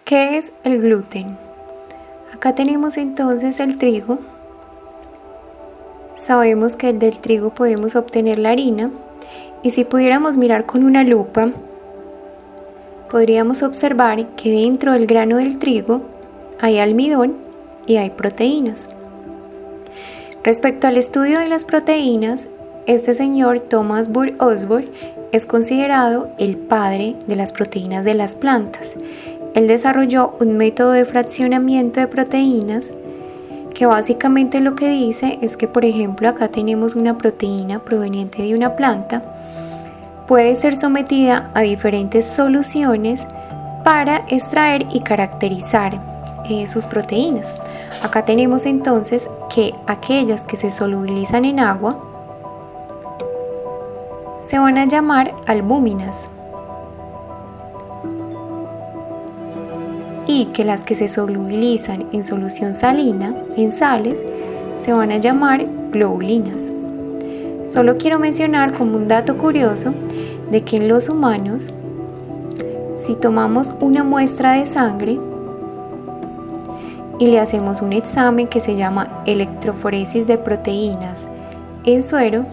¿Qué es el gluten? Acá tenemos entonces el trigo. Sabemos que del trigo podemos obtener la harina y si pudiéramos mirar con una lupa, podríamos observar que dentro del grano del trigo hay almidón y hay proteínas. Respecto al estudio de las proteínas, este señor Thomas Burr-Osborne es considerado el padre de las proteínas de las plantas. Él desarrolló un método de fraccionamiento de proteínas que básicamente lo que dice es que, por ejemplo, acá tenemos una proteína proveniente de una planta, puede ser sometida a diferentes soluciones para extraer y caracterizar sus proteínas. Acá tenemos entonces que aquellas que se solubilizan en agua se van a llamar albúminas y que las que se solubilizan en solución salina, en sales, se van a llamar globulinas. Solo quiero mencionar como un dato curioso de que en los humanos, si tomamos una muestra de sangre y le hacemos un examen que se llama electroforesis de proteínas en suero,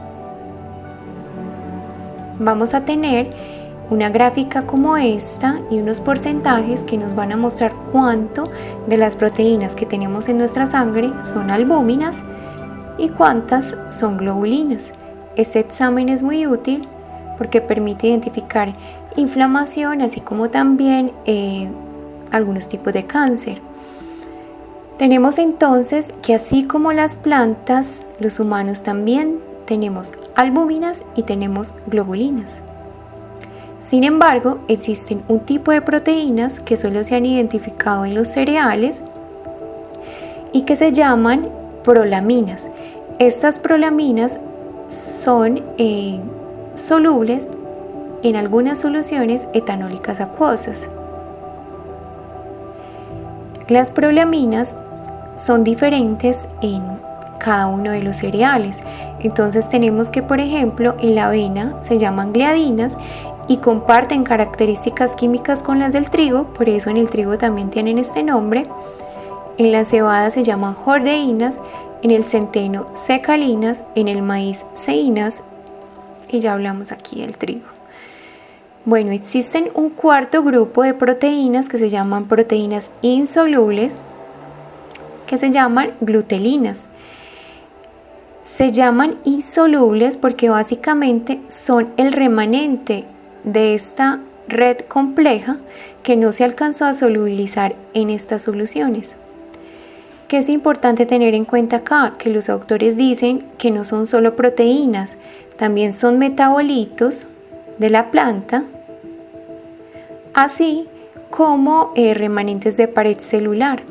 vamos a tener una gráfica como esta y unos porcentajes que nos van a mostrar cuánto de las proteínas que tenemos en nuestra sangre son albúminas y cuántas son globulinas. Este examen es muy útil porque permite identificar inflamación, así como también algunos tipos de cáncer. Tenemos entonces que así como las plantas, los humanos también tenemos albúminas y tenemos globulinas. Sin embargo, existen un tipo de proteínas que solo se han identificado en los cereales y que se llaman prolaminas. Estas prolaminas son solubles en algunas soluciones etanólicas acuosas. Las prolaminas son diferentes en cada uno de los cereales. Entonces tenemos que, por ejemplo, en la avena se llaman gliadinas y comparten características químicas con las del trigo, por eso en el trigo también tienen este nombre. En la cebada se llaman jordeínas, en el centeno secalinas, en el maíz ceínas, y ya hablamos aquí del trigo. Bueno, existen un cuarto grupo de proteínas que se llaman proteínas insolubles, que se llaman glutelinas. Se llaman insolubles porque básicamente son el remanente de esta red compleja que no se alcanzó a solubilizar en estas soluciones. ¿Qué es importante tener en cuenta acá? Que los autores dicen que no son solo proteínas, también son metabolitos de la planta, así como remanentes de pared celular.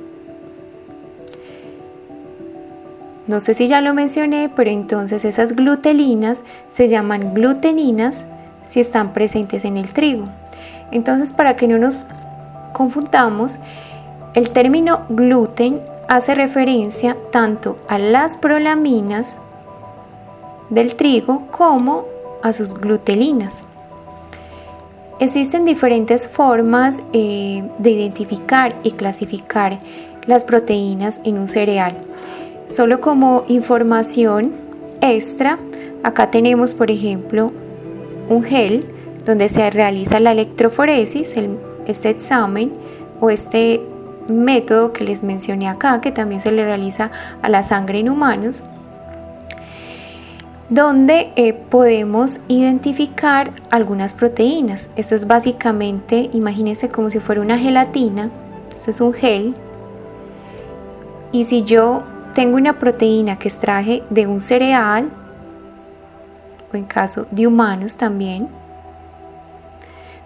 No sé si ya lo mencioné, pero entonces esas glutelinas se llaman gluteninas si están presentes en el trigo. Entonces, para que no nos confundamos, el término gluten hace referencia tanto a las prolaminas del trigo como a sus glutelinas. Existen diferentes formas de identificar y clasificar las proteínas en un cereal. Solo como información extra, acá tenemos, por ejemplo, un gel donde se realiza la electroforesis, este examen o este método que les mencioné acá, que también se le realiza a la sangre en humanos, donde podemos identificar algunas proteínas. Esto es básicamente, imagínense como si fuera una gelatina, esto es un gel, y si yo tengo una proteína que extraje de un cereal, o en caso de humanos también,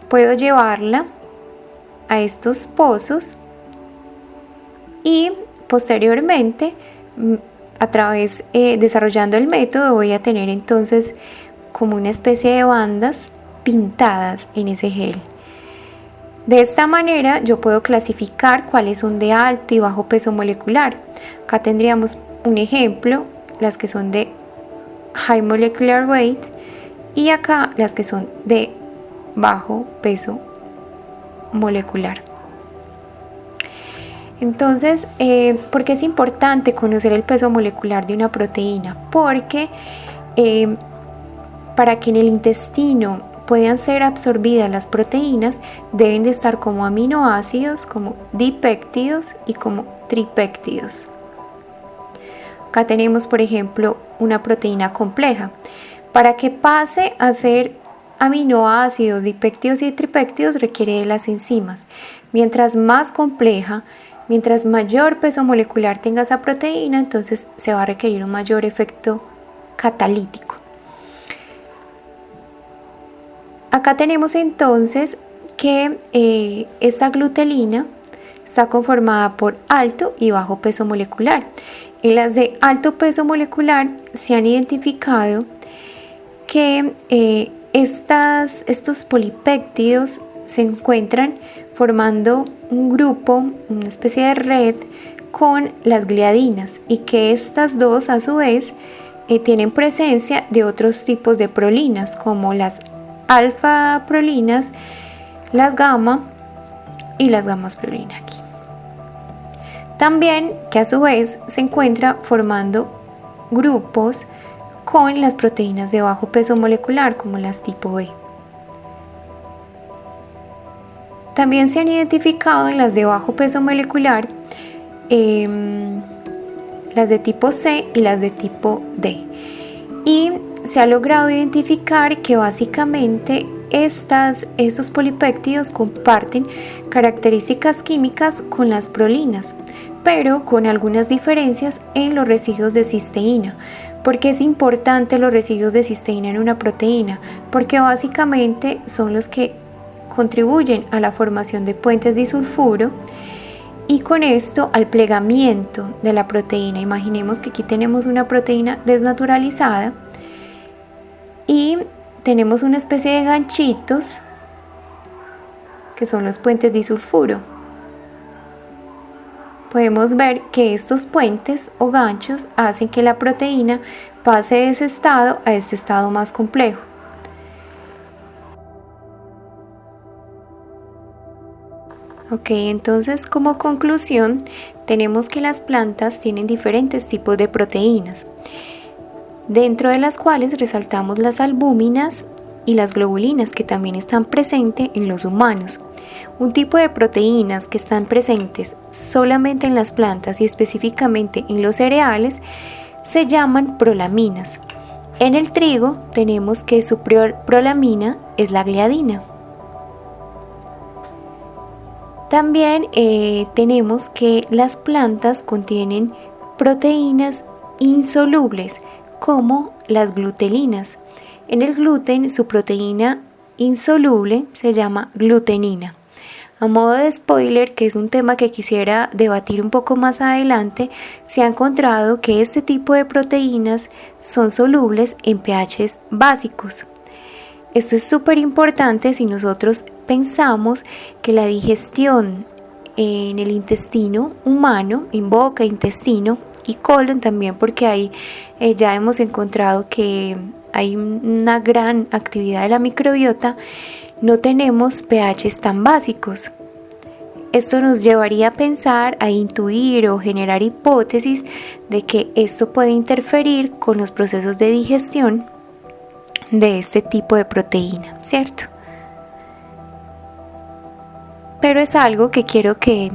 puedo llevarla a estos pozos y posteriormente, desarrollando el método, voy a tener entonces como una especie de bandas pintadas en ese gel. De esta manera yo puedo clasificar cuáles son de alto y bajo peso molecular. Acá tendríamos un ejemplo, las que son de High Molecular Weight y acá las que son de bajo peso molecular. Entonces, ¿por qué es importante conocer el peso molecular de una proteína? Porque para que en el intestino puedan ser absorbidas las proteínas, deben de estar como aminoácidos, como dipéptidos y como tripéptidos. Acá tenemos, por ejemplo, una proteína compleja. Para que pase a ser aminoácidos, dipéptidos y tripéptidos requiere de las enzimas. Mientras más compleja, mientras mayor peso molecular tenga esa proteína, entonces se va a requerir un mayor efecto catalítico. Acá tenemos entonces que esta glutelina está conformada por alto y bajo peso molecular. En las de alto peso molecular se han identificado que estos polipéptidos se encuentran formando un grupo, una especie de red con las gliadinas, y que estas dos a su vez tienen presencia de otros tipos de prolinas como las alfa prolinas, las gamma y las gamas prolina aquí. También que a su vez se encuentra formando grupos con las proteínas de bajo peso molecular como las tipo B. También se han identificado en las de bajo peso molecular las de tipo C y las de tipo D. Y se ha logrado identificar que básicamente estos polipéptidos comparten características químicas con las prolinas, pero con algunas diferencias en los residuos de cisteína. ¿Por qué es importante los residuos de cisteína en una proteína? Porque básicamente son los que contribuyen a la formación de puentes disulfuro y con esto al plegamiento de la proteína. Imaginemos que aquí tenemos una proteína desnaturalizada y tenemos una especie de ganchitos que son los puentes disulfuro. Podemos ver que estos puentes o ganchos hacen que la proteína pase de ese estado a este estado más complejo. Ok, entonces como conclusión tenemos que las plantas tienen diferentes tipos de proteínas, dentro de las cuales resaltamos las albúminas y las globulinas, que también están presentes en los humanos. Un tipo de proteínas que están presentes solamente en las plantas y específicamente en los cereales se llaman prolaminas. En el trigo tenemos que su prolamina es la gliadina. También tenemos que las plantas contienen proteínas insolubles como las glutelinas. En el gluten su proteína insoluble se llama glutenina. A modo de spoiler, que es un tema que quisiera debatir un poco más adelante, se ha encontrado que este tipo de proteínas son solubles en pHs básicos. Esto es súper importante si nosotros pensamos que la digestión en el intestino humano, en boca, intestino y colon también, porque ahí ya hemos encontrado que hay una gran actividad de la microbiota, no tenemos pHs tan básicos. Esto nos llevaría a pensar, a intuir o generar hipótesis de que esto puede interferir con los procesos de digestión de este tipo de proteína, ¿cierto? Pero es algo que quiero que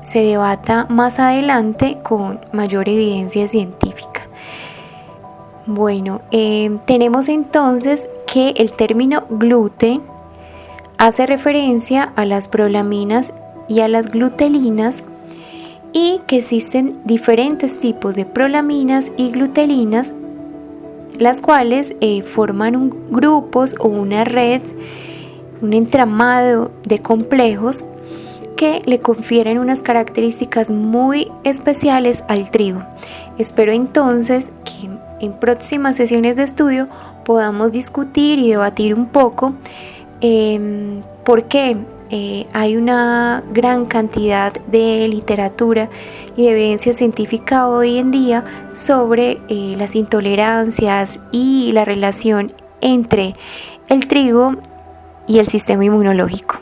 se debata más adelante con mayor evidencia científica. Bueno, tenemos entonces que el término gluten hace referencia a las prolaminas y a las glutelinas, y que existen diferentes tipos de prolaminas y glutelinas, las cuales forman grupos o una red, un entramado de complejos que le confieren unas características muy especiales al trigo. Espero entonces que en próximas sesiones de estudio podamos discutir y debatir un poco por qué hay una gran cantidad de literatura y de evidencia científica hoy en día sobre las intolerancias y la relación entre el trigo y el sistema inmunológico.